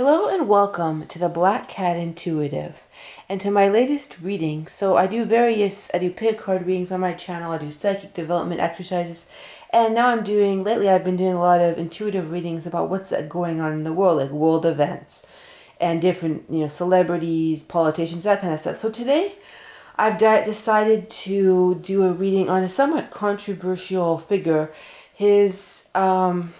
Hello and welcome to the Black Cat Intuitive and to my latest reading. So I do pick card readings on my channel, I do psychic development exercises, and now lately I've been doing a lot of intuitive readings about what's going on in the world, like world events and different, celebrities, politicians, that kind of stuff. So today I've decided to do a reading on a somewhat controversial figure. His name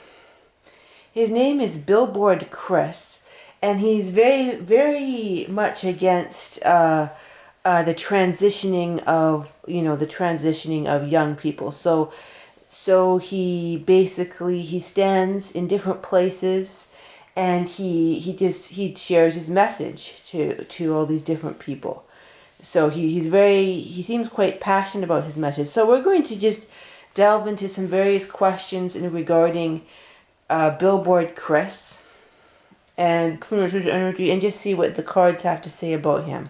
is Billboard Chris, and he's very, very much against the transitioning of young people. So he stands in different places, and he shares his message to all these different people. So he seems quite passionate about his message. So we're going to just delve into some various questions regarding Billboard Chris and his energy, and just see what the cards have to say about him.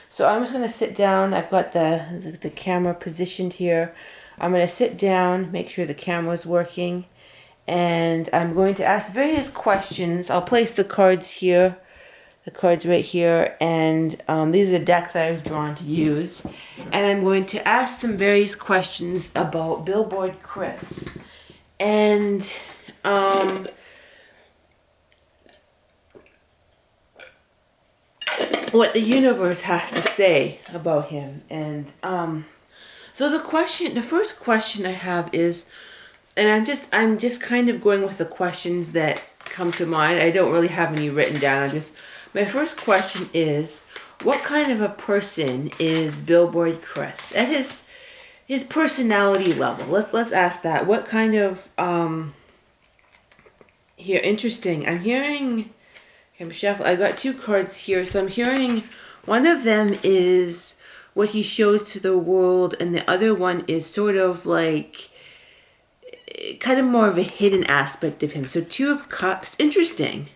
So I'm just going to sit down. I've got the camera positioned here. I'm going to sit down, make sure the camera is working, and I'm going to ask various questions. I'll place the cards here, the cards right here, and these are the decks I was drawn to use. And I'm going to ask some various questions about Billboard Chris. And what the universe has to say about him. And so the first question I have is, and I'm just kind of going with the questions that come to mind. I don't really have any written down. My first question is, what kind of a person is Billboard Chris at his personality level? Let's ask that. What kind of here, interesting. I'm shuffling. I got two cards here. So I'm hearing one of them is what he shows to the world, and the other one is sort of like kind of more of a hidden aspect of him. So Two of Cups, interesting.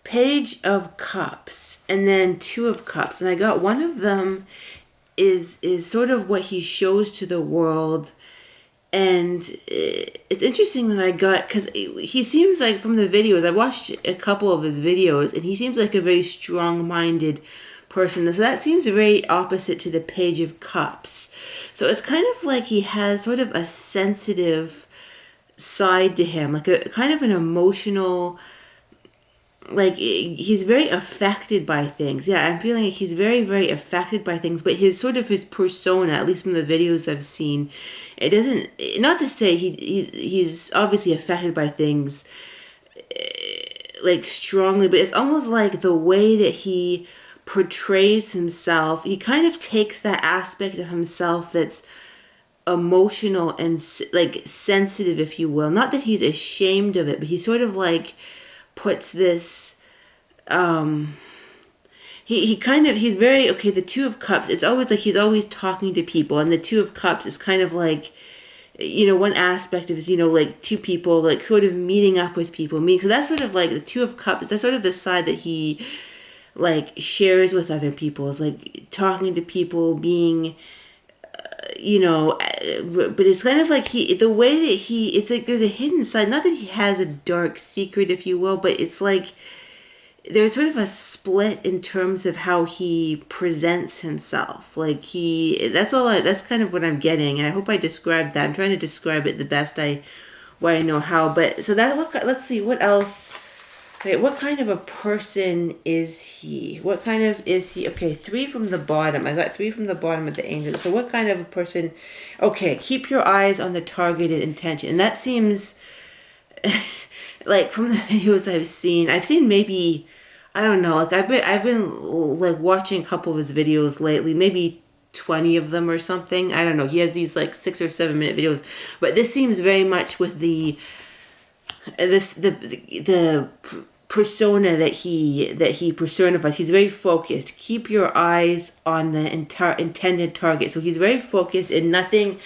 Page of Cups, and then Two of Cups. And I got one of them is sort of what he shows to the world. And it's interesting that I got, because he seems like, from the videos, I watched a couple of his videos, and he seems like a very strong-minded person. So that seems very opposite to the Page of Cups. So it's kind of like he has sort of a sensitive side to him, like a kind of an emotional, like he's very affected by things. Yeah, I'm feeling like he's very, very affected by things, but his persona, at least from the videos I've seen, it doesn't, not to say he's obviously affected by things like strongly, but it's almost like the way that he portrays himself, he kind of takes that aspect of himself that's emotional and like sensitive, if you will. Not that he's ashamed of it, but he sort of like puts this he's very, okay, the Two of Cups, it's always like he's always talking to people, and the Two of Cups is kind of like, one aspect of is, like two people like sort of meeting up with people. So that's sort of like the Two of Cups, that's sort of the side that he like shares with other people, is like talking to people, being but it's kind of like it's like there's a hidden side, not that he has a dark secret, if you will, but it's like there's sort of a split in terms of how he presents himself. Like that's kind of what I'm getting, and I hope I described that. I'm trying to describe it the best I know how. But so let's see what else. Okay, what kind of a person is he? What kind of is he? Okay, three from the bottom. I got three from the bottom of the angel. So what kind of a person? Okay, keep your eyes on the targeted intention. And that seems like from the videos I've seen maybe, I don't know, like I've been like watching a couple of his videos lately, maybe 20 of them or something. I don't know. He has these like 6 or 7 minute videos, but this seems very much with the persona that he personifies. He's very focused. Keep your eyes on the intended target. So he's very focused, and nothing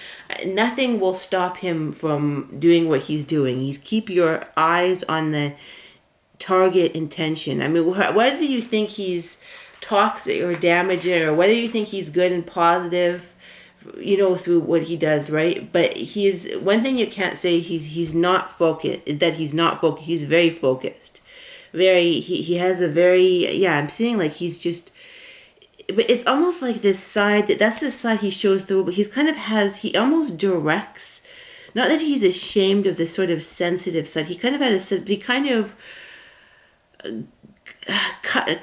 will stop him from doing what he's doing. Keep your eyes on the target intention. I mean, whether you think he's toxic or damaging, or whether you think he's good and positive, through what he does, right? But one thing you can't say, he's not focused, he's very focused. he has a very, yeah, I'm seeing like he's just, but it's almost like this side, that's the side he shows through, but he's kind of has, he almost directs, not that he's ashamed of the sort of sensitive side, he kind of has a, he kind of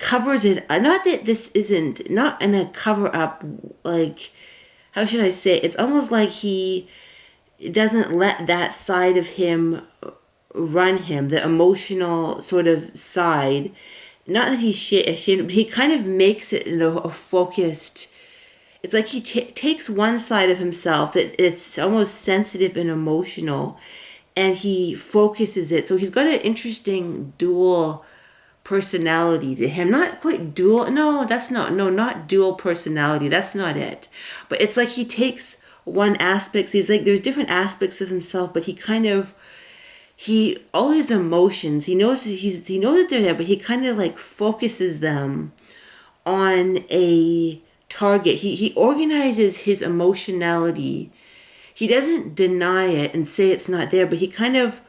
covers it, not that this isn't, not in a cover up, like, how should I say, it's almost like he doesn't let that side of him run him, the emotional sort of side. Not that he's ashamed, but he kind of makes it a focused. It's like he takes one side of himself that it's almost sensitive and emotional, and he focuses it. So he's got an interesting dual personality to him. Not quite dual. No, that's not. No, not dual personality. That's not it. But it's like he takes one aspect. So he's like, there's different aspects of himself, but he kind of, all his emotions, he knows that they're there, but he kind of like focuses them on a target. He organizes his emotionality. He doesn't deny it and say it's not there, but he kind of,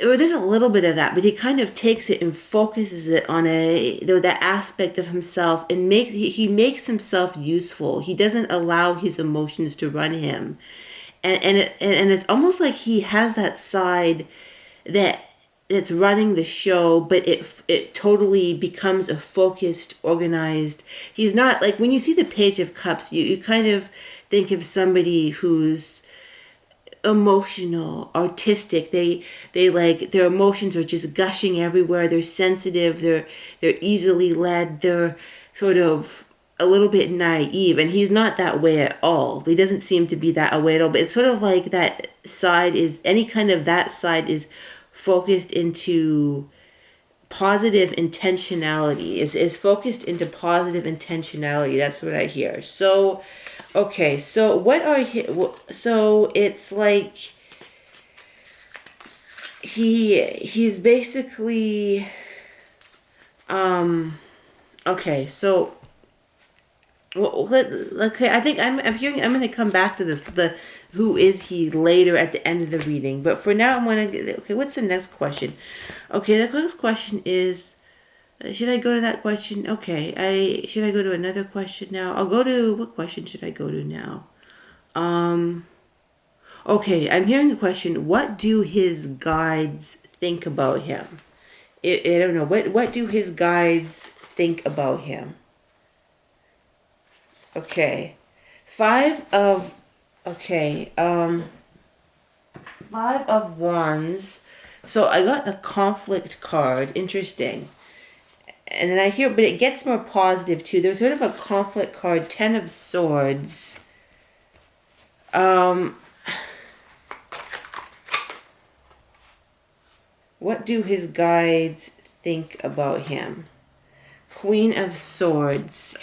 or there's a little bit of that, but he kind of takes it and focuses it on that aspect of himself, and he makes himself useful. He doesn't allow his emotions to run him. And it's almost like he has that side that's running the show, but it totally becomes a focused, organized. He's not like, when you see the Page of Cups, you kind of think of somebody who's emotional, artistic. They like, their emotions are just gushing everywhere. They're sensitive. They're easily led. They're sort of a little bit naive, and he's not that way at all. He doesn't seem to be that way at all, but it's sort of like that side is, any kind of that side is focused into positive intentionality, is focused into positive intentionality. That's what I hear. So, okay, so what are so it's like he's basically, okay, so, well, okay, I think I'm hearing, I'm going to come back to this, the who is he later at the end of the reading. But for now, I'm going to, okay, what's the next question? Okay, the next question is, should I go to that question? Okay, should I go to another question now? I'll go to, what question should I go to now? Okay, I'm hearing the question, what do his guides think about him? I don't know, what do his guides think about him? Okay, five of wands. So I got the conflict card. Interesting. And then I hear, but it gets more positive too. There's sort of a conflict card, 10 of swords. What do his guides think about him? Queen of swords.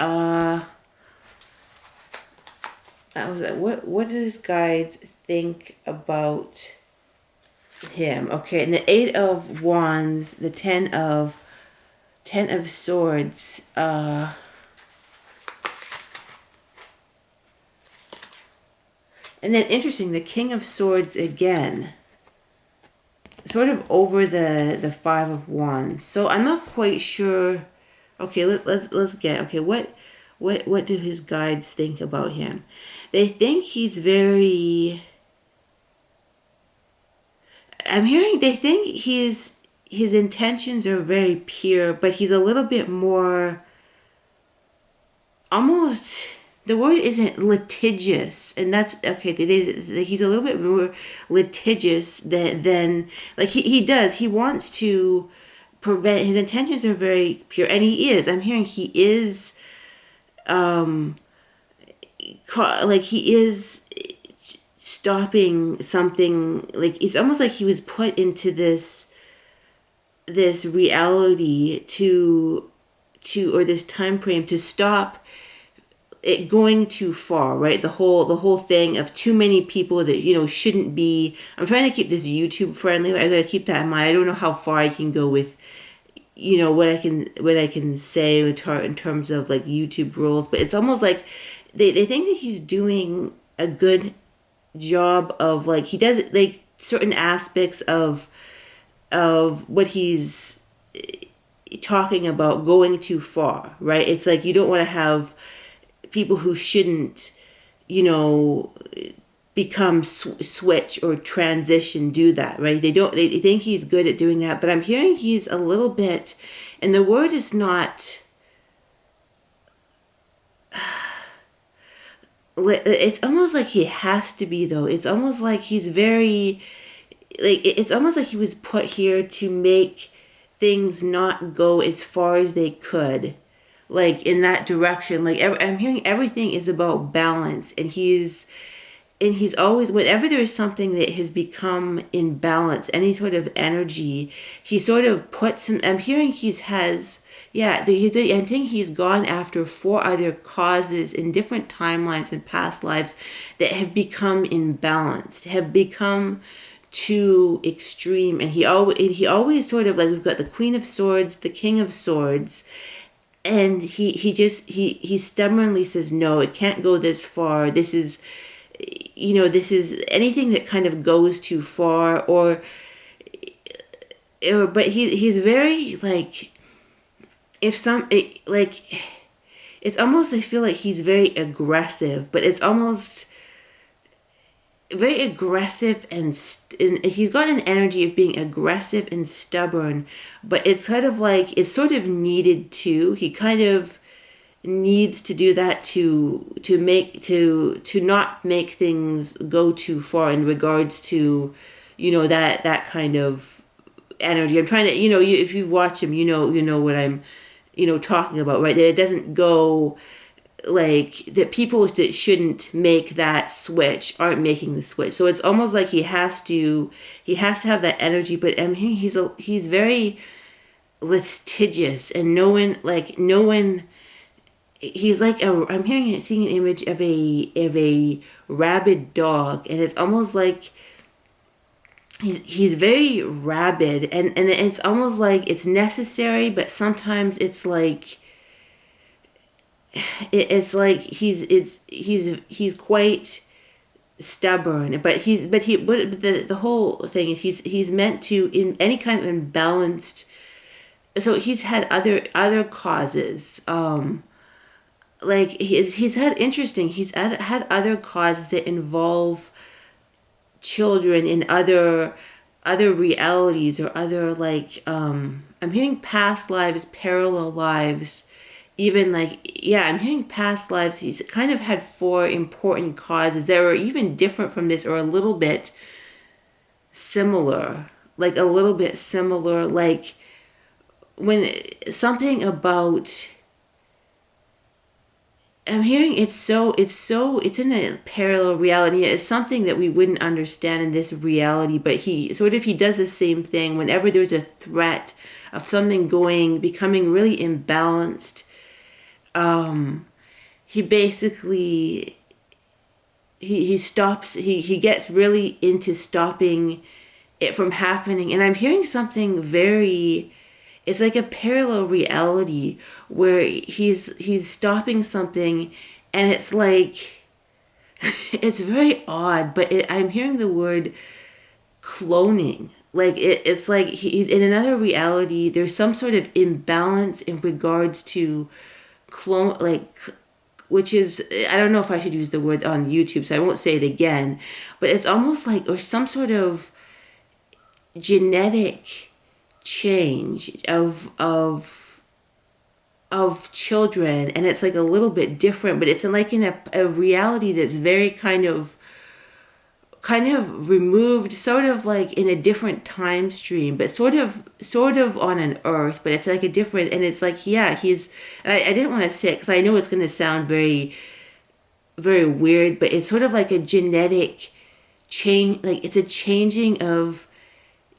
What do his guides think about him? Okay, and the 8 of wands, the 10 of swords. And then interesting, the King of Swords again. Sort of over the 5 of wands. So I'm not quite sure. Okay, let's get, okay, what do his guides think about him? They think he's very, I'm hearing, they think his intentions are very pure, but he's a little bit more, almost, the word isn't litigious, and that's, okay, he's a little bit more litigious than like he wants to prevent, his intentions are very pure, and he is, I'm hearing he is, like he is stopping something, like it's almost like he was put into this reality to or this time frame to stop it going too far, right? The whole thing of too many people that shouldn't be. I'm trying to keep this YouTube friendly. I gotta keep that in mind. I don't know how far I can go with what I can say in terms of like YouTube rules, but it's almost like they think that he's doing a good job of, like, he does like certain aspects of what he's talking about going too far, right? It's like you don't want to have people who shouldn't, you know, become switch or transition do that, right? They think he's good at doing that, but I'm hearing he's a little bit, and the word is not, it's almost like he has to be though. It's almost like he's very, like, it's almost like he was put here to make things not go as far as they could, like in that direction. Like I'm hearing everything is about balance, and he's always, whenever there's something that has become in balance, any sort of energy, he sort of puts him, I'm hearing I think he's gone after 4 other causes in different timelines and past lives that have become imbalanced, have become too extreme. And he always sort of, like, we've got the Queen of Swords, the King of Swords, and he stubbornly says, no, it can't go this far. This is anything that kind of goes too far, but he's very, like, it's almost, I feel like he's very aggressive, but it's almost very aggressive and he's got an energy of being aggressive and stubborn, but it's kind of like, it's sort of needed to, he kind of needs to do that to not make things go too far in regards to, that kind of energy. I'm trying to, if you've watched him, you know what I'm, talking about, right? That it doesn't go, like, that people that shouldn't make that switch aren't making the switch. So it's almost like he has to have that energy, but I mean, he's very litigious, and no one, he's like I'm seeing an image of a rabid dog, and it's almost like he's very rabid, and it's almost like it's necessary, but sometimes it's like he's quite stubborn, but the whole thing is he's meant to, in any kind of imbalanced, so he's had other causes, like he's had other causes that involve children in other realities, or other, like, I'm hearing past lives, parallel lives, even, like, I'm hearing past lives. He's kind of had 4 important causes that are even different from this, or a little bit similar, like when something about, I'm hearing it's in a parallel reality. It's something that we wouldn't understand in this reality, but he does the same thing whenever there's a threat of something becoming really imbalanced. He basically, he gets really into stopping it from happening. And I'm hearing something very, it's like a parallel reality where he's stopping something, and it's like, it's very odd, but I'm hearing the word cloning. Like, it's like he's in another reality. There's some sort of imbalance in regards to clone, like, which is, I don't know if I should use the word on YouTube, so I won't say it again, but it's almost like, or some sort of genetic change of children, and it's like a little bit different, but it's like in a reality that's very kind of removed, sort of like in a different time stream, but sort of on an earth, but it's like a different, and it's like, he's, and I didn't want to say it because I know it's going to sound very, very weird, but it's sort of like a genetic change, like it's a changing of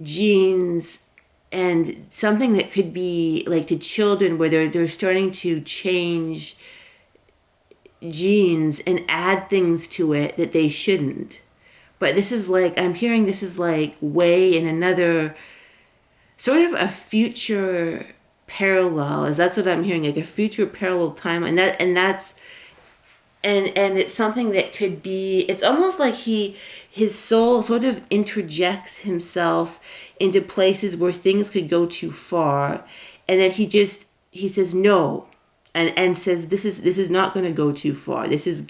genes, and something that could be like to children where they're starting to change genes and add things to it that they shouldn't. But this is like, I'm hearing this is like way in another sort of a future parallel. That's what I'm hearing, like a future parallel time, and that's it's something that could be, it's almost like his soul sort of interjects himself into places where things could go too far, and then he says no, and says this is not going to go too far. This is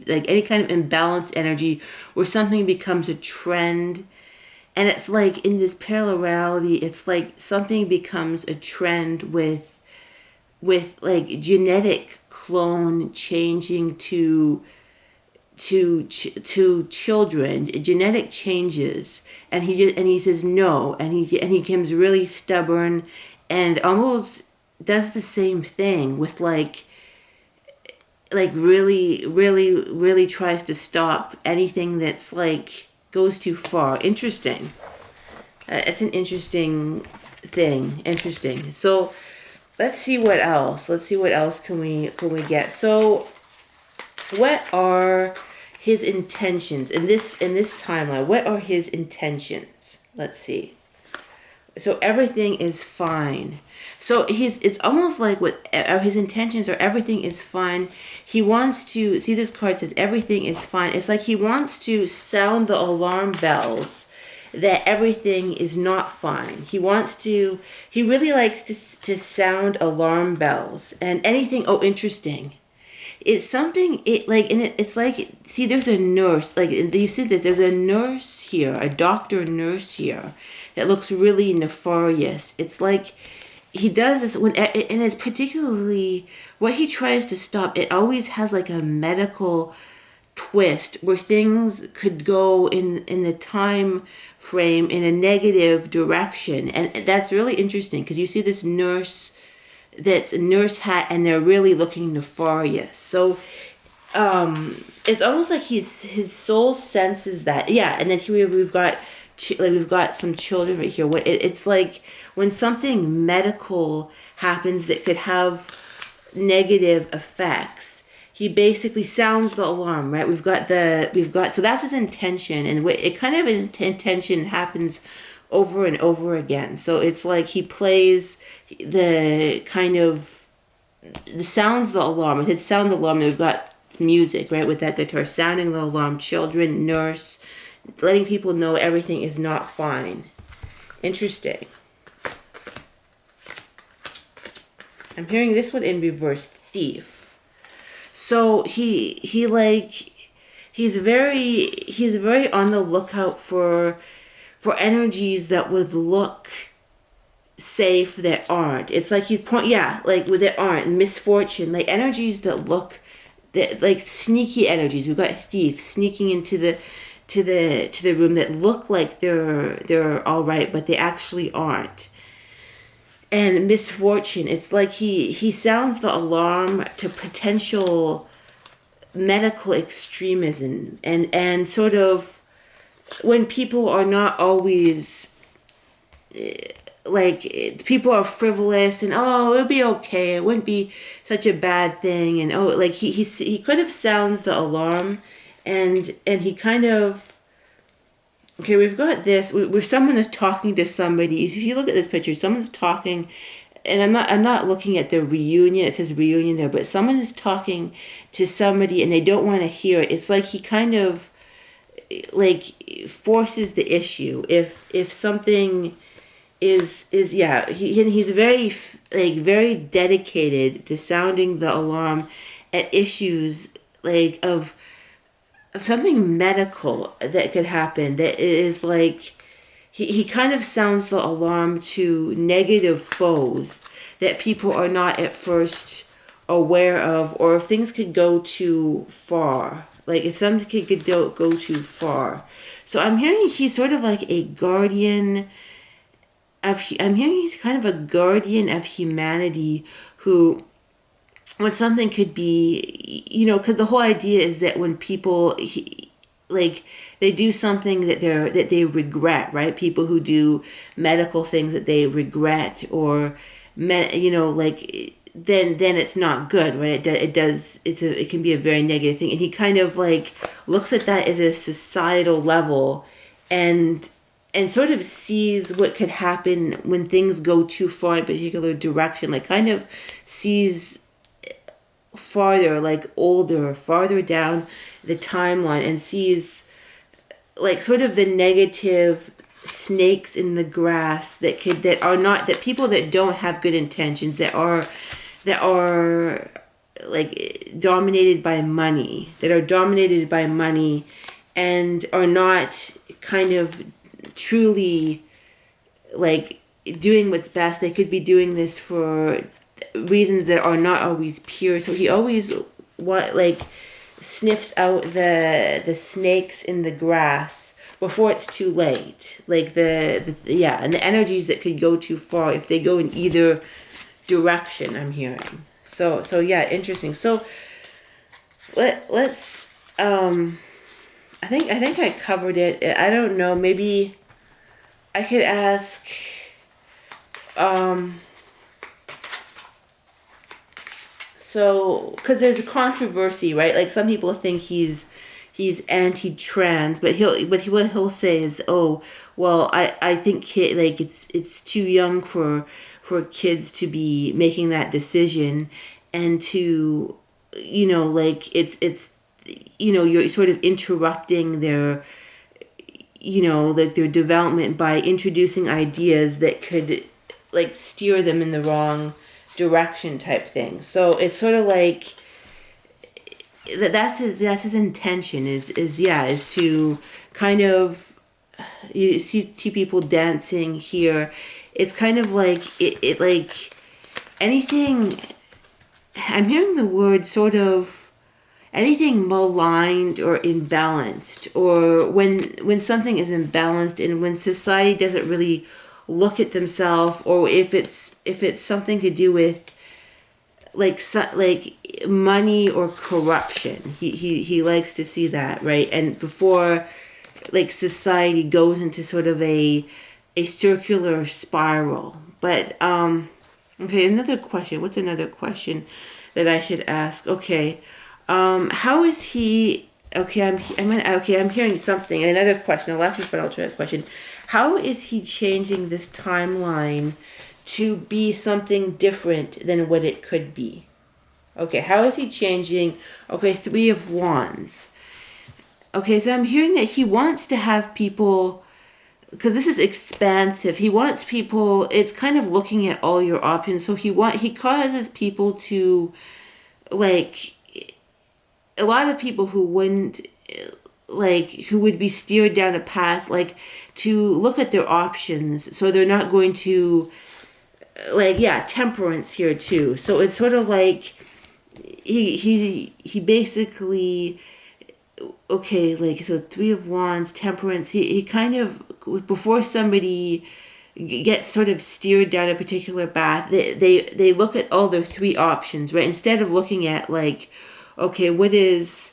like any kind of imbalanced energy where something becomes a trend. And it's like in this parallel reality, it's like something becomes a trend with like genetic clone changing to children, genetic changes, and he says no, and he becomes really stubborn, and almost does the same thing with like really tries to stop anything that's like goes too far. Interesting. It's an interesting thing. Interesting. So let's see what else. Let's see what else can we get. So what are his intentions in this timeline? What are his intentions? Let's see. So everything is fine. So it's almost like what his intentions are. Everything is fine. He wants to see, this card says everything is fine. It's like he wants to sound the alarm bells that everything is not fine. He really likes to sound alarm bells and anything. Oh, interesting. It's something, it's like, see, there's a nurse, like you see this, there's a nurse here, a doctor nurse here that looks really nefarious. It's like he does this and it's particularly what he tries to stop. It always has like a medical twist where things could go in the time frame in a negative direction. And that's really interesting because you see this nurse that's a nurse hat and they're really looking nefarious. So it's almost like his soul senses that. Yeah, and then here we've got some children right here. It's like when something medical happens that could have negative effects, he basically sounds the alarm, right? We've got so that's his intention, and it kind of intention happens over and over again. So it's like he plays the sounds the alarm. It sound the alarm. We've got music, right, with that guitar sounding the alarm. Children, nurse, letting people know everything is not fine. Interesting. I'm hearing this one in reverse, thief. So he's very on the lookout for energies that would look safe that aren't. It's like that aren't. Misfortune, like energies that look like sneaky energies. We've got thief sneaking into the room that look like they're all right, but they actually aren't. And misfortune, it's like he sounds the alarm to potential medical extremism and sort of when people are not always like, people are frivolous and it'll be okay, it wouldn't be such a bad thing, and like he kind of sounds the alarm, and he kind of. Okay, we've got this where someone is talking to somebody. If you look at this picture, someone's talking, and I'm not looking at the reunion. It says reunion there, but someone is talking to somebody and they don't want to hear it. It's like he kind of like forces the issue. If something he's very dedicated to sounding the alarm at issues like of something medical that could happen, that is like he kind of sounds the alarm to negative foes that people are not at first aware of, or if things could go too far, like if something could go too far. So I'm hearing he's sort of like a guardian of, I'm hearing he's kind of a guardian of humanity who, when something could be, because the whole idea is that when people, they do something that they regret, right? People who do medical things that they regret, or, then it's not good, right? It can be a very negative thing. And he kind of like looks at that as a societal level and sort of sees what could happen when things go too far in a particular direction, like kind of sees farther, like farther down the timeline, and sees like sort of the negative snakes in the grass that are not, that people that don't have good intentions, that are like dominated by money and are not kind of truly like doing what's best. They could be doing this for reasons that are not always pure. So he always sniffs out the snakes in the grass before it's too late. Like and the energies that could go too far if they go in either direction, I'm hearing. So yeah, interesting. So let's I think I covered it. I don't know, maybe I could ask so because there's a controversy, right? Like some people think he's anti-trans, but what he'll say is, oh well, I think it's too young for kids to be making that decision, and to it's you're sort of interrupting their their development by introducing ideas that could steer them in the wrong direction type thing. So it's sort of like that's his intention is to kind of, you see two people dancing here. It's kind of like it like anything, I'm hearing the word sort of anything maligned or imbalanced, or when something is imbalanced and when society doesn't really look at themselves, or if it's something to do with like money or corruption. He likes to see that, right? And before society goes into sort of a circular spiral. But okay, another question. What's another question that I should ask? Okay. How is he? Okay, I'm hearing something. Another question. The last one, I'll try that question. How is he changing this timeline to be something different than what it could be? Okay, how is he changing? Okay, Three of Wands. Okay, so I'm hearing that he wants to have people, because this is expansive. He wants people. It's kind of looking at all your options. So he causes people to a lot of people who wouldn't who would be steered down a path to look at their options, so they're not going to temperance here too. So it's sort of like he basically, okay, so Three of Wands, temperance, he kind of, before somebody gets sort of steered down a particular path, they look at all their three options, right? Instead of looking at okay, what is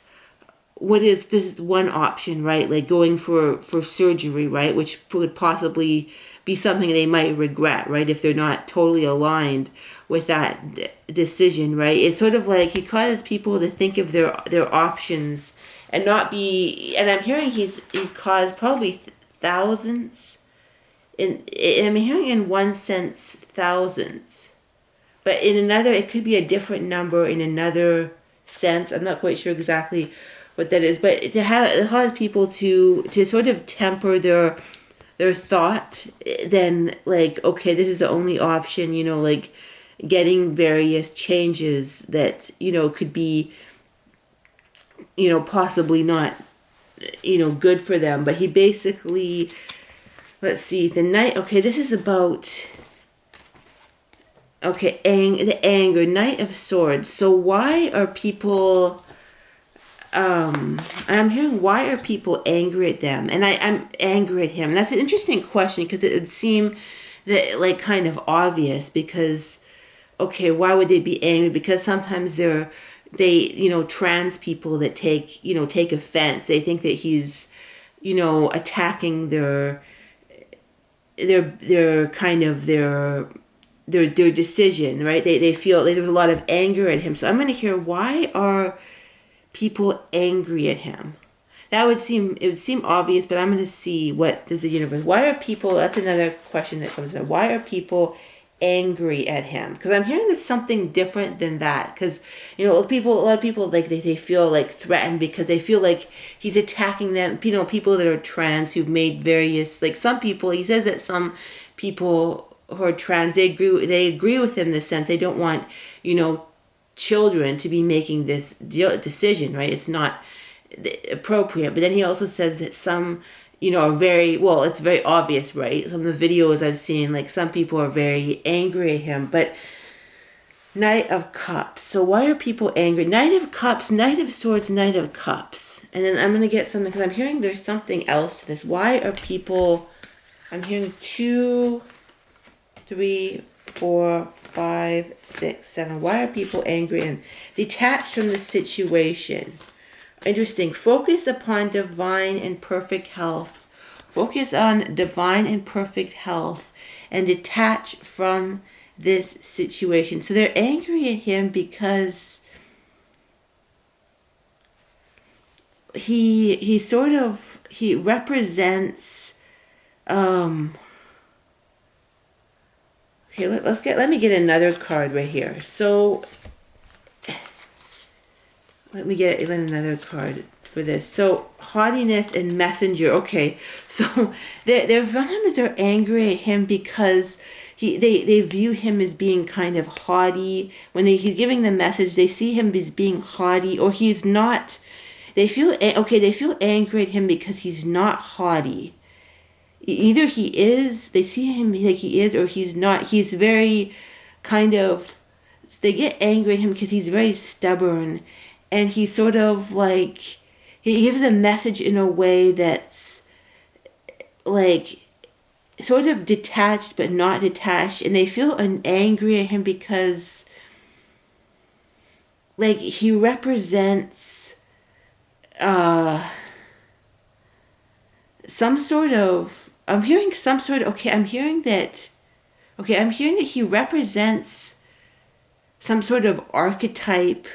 this is one option, right? Like going for surgery, right? Which would possibly be something they might regret, right? If they're not totally aligned with that decision, right? It's sort of like he causes people to think of their options and not be, and I'm hearing he's caused probably thousands, I'm hearing in one sense thousands, but in another it could be a different number in another sense. I'm not quite sure exactly what that is, but to cause people to sort of temper their thought, then okay, this is the only option, getting various changes that could be possibly not good for them. But he basically, let's see, the Knight. Okay, this is about, okay, the anger, Knight of Swords. So why are people, I'm hearing, why are people angry at them? And I'm angry at him. And that's an interesting question, because it would seem that kind of obvious, because, okay, why would they be angry? Because sometimes they trans people that take offense. They think that he's, attacking their kind of their decision, right? They feel there's a lot of anger at him. So I'm going to hear, why are people angry at him? It would seem obvious, but I'm going to see, what does the universe, why are people, that's another question that comes up. Why are people angry at him, because I'm hearing there's something different than that, because a lot of people like they feel like threatened because they feel like he's attacking them, people that are trans who've made various, like some people, he says that some people who are trans, they agree with him in the sense they don't want children to be making this decision, right? It's not appropriate. But then he also says that some are very, well, it's very obvious, right? Some of the videos I've seen, like some people are very angry at him. But Knight of Cups. So why are people angry? Knight of Cups, Knight of Swords, Knight of Cups. And then I'm going to get something, because I'm hearing there's something else to this. Why are people, I'm hearing 2, 3, 4, 5, 6, 7. Why are people angry and detached from the situation? Interesting. Focus upon divine and perfect health. Focus on divine and perfect health and detach from this situation. So they're angry at him because he represents okay, let me get another card right here. So let me get another card for this. So haughtiness and messenger. Okay, so they're angry at him because they view him as being kind of haughty. When he's giving the message, they see him as being haughty, or he's not. They feel angry at him because he's not haughty. Either he is, they see him like he is, or he's not. He's very kind of, they get angry at him because he's very stubborn, and he's sort of like, he gives a message in a way that's like sort of detached but not detached, and they feel angry at him because like he represents some sort of, I'm hearing that he represents some sort of archetype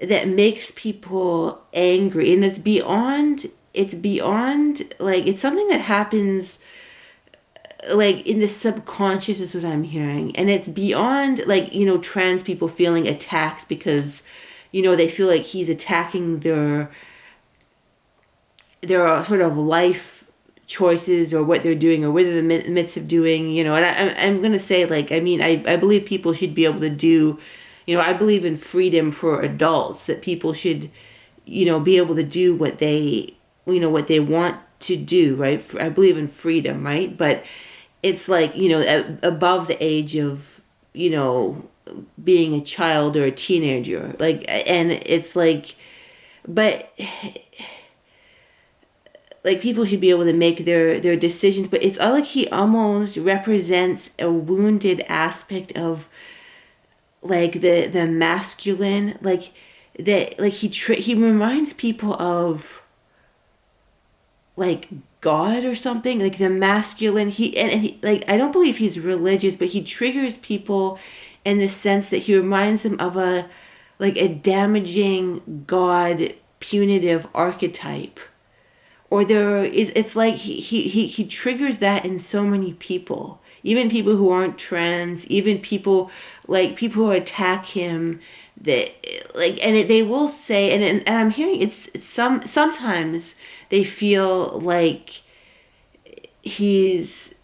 that makes people angry, and it's beyond like, it's something that happens like in the subconscious is what I'm hearing, and it's beyond like trans people feeling attacked because they feel like he's attacking their sort of life choices or what they're doing or what they're in the midst of doing, and I'm going to say, like, I mean, I believe people should be able to do, I believe in freedom for adults, that people should, be able to do what they, what they want to do, right? I believe in freedom, right? But it's like, above the age of, being a child or a teenager, like, and it's like, but like people should be able to make their decisions, but it's all like he almost represents a wounded aspect of like the masculine, like that, like he reminds people of like God or something, like the masculine. He like, I don't believe he's religious, but he triggers people in the sense that he reminds them of a damaging God punitive archetype. Or it's like he triggers that in so many people, even people who aren't trans, even people who attack him, that like, and they will say, and I'm hearing it's sometimes they feel like he's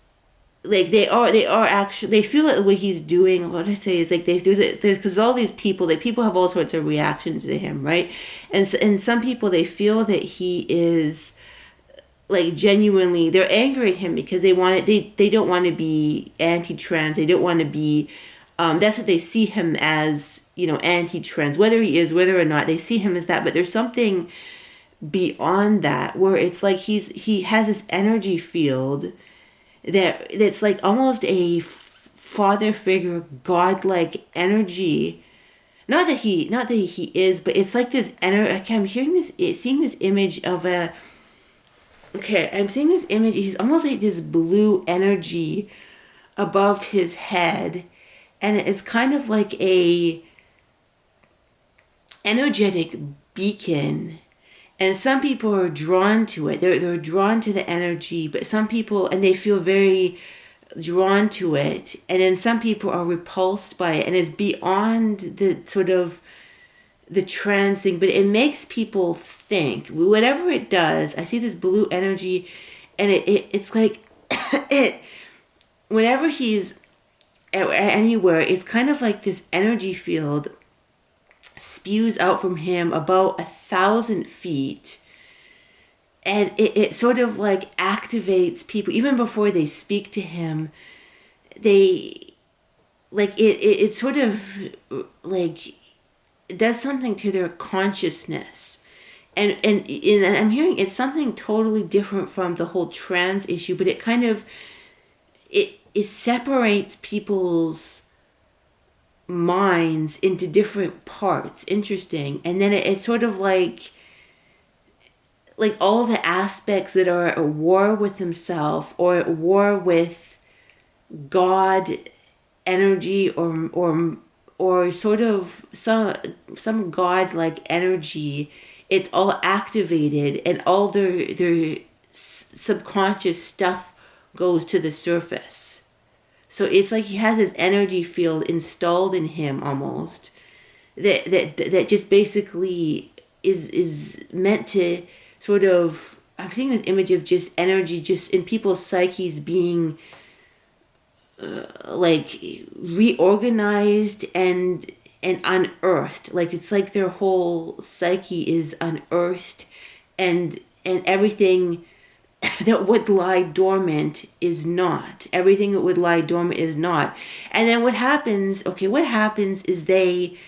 like, they are actually, they feel like what he's doing, what I say is like, there's because all these people, like, people have all sorts of reactions to him, right? And some people, they feel that he is like genuinely, they're angry at him because they don't want to be anti-trans, they don't want to be that's what they see him as, anti-trans, whether he is, whether or not, they see him as that. But there's something beyond that where it's like he has this energy field that's like almost a father figure, godlike energy. Not that he is, but it's like this energy. I'm seeing this image of a. Okay, I'm seeing this image. He's almost like this blue energy above his head, and it's kind of like a energetic beacon. And some people are drawn to it. They're drawn to the energy, but some people, and they feel very drawn to it, and then some people are repulsed by it, and it's beyond the sort of the trans thing, but it makes people think. Whatever it does, I see this blue energy, and it's like it. Whenever he's anywhere, it's kind of like this energy field spews out from him about 1,000 feet, and it sort of like activates people even before they speak to him. They like it sort of like it does something to their consciousness, and I'm hearing it's something totally different from the whole trans issue, but it kind of it separates people's minds into different parts. Interesting. And then it's sort of like all the aspects that are at war with himself or at war with God energy, or sort of some God-like energy. It's all activated, and all their subconscious stuff goes to the surface. So it's like he has his energy field installed in him almost, that just basically is meant to sort of, I'm seeing this image of just energy just in people's psyches being like reorganized and unearthed. Like it's like their whole psyche is unearthed, and everything that would lie dormant is not. Everything that would lie dormant is not. And then what happens is he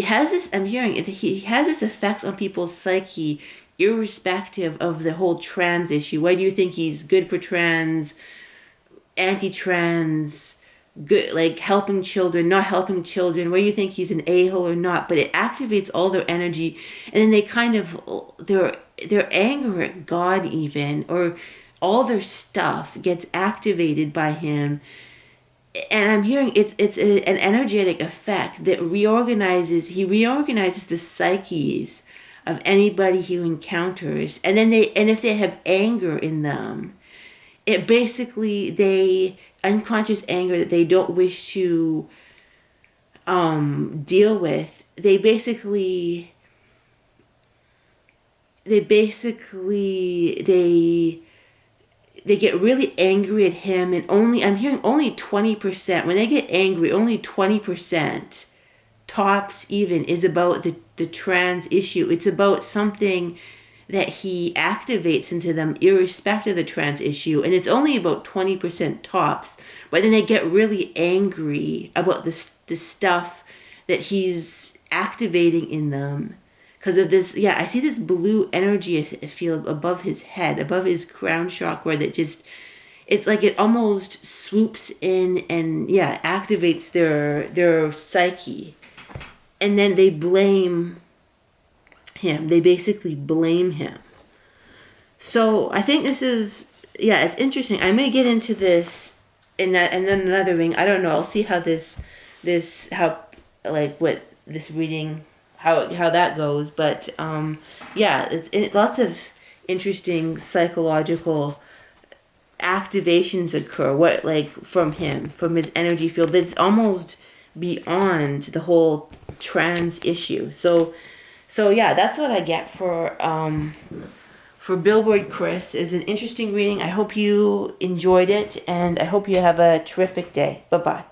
has this, I'm hearing it, he has this effect on people's psyche irrespective of the whole trans issue. Why do you think he's good for trans, anti-trans, good, like helping children, not helping children? Why do you think he's an a-hole or not? But it activates all their energy, and then they kind of, their anger at God even, or all their stuff gets activated by him. And I'm hearing it's an energetic effect that reorganizes the psyches of anybody he encounters. And then if they have anger in them, it basically, unconscious anger that they don't wish to deal with, they basically they get really angry at him, and I'm hearing only 20%, when they get angry, only 20% tops even is about the trans issue. It's about something that he activates into them irrespective of the trans issue, and it's only about 20% tops. But then they get really angry about the stuff that he's activating in them because of this. I see this blue energy field above his head, above his crown chakra, that just, it's like it almost swoops in and activates their psyche, and then they blame him. They basically blame him. So I think this is, it's interesting. I may get into this in another ring. I don't know. I'll see how what this reading, how that goes. But it's lots of interesting psychological activations occur. From him, from his energy field, that's almost beyond the whole trans issue. So that's what I get for Billboard Chris. Is an interesting reading. I hope you enjoyed it, and I hope you have a terrific day. Bye-bye.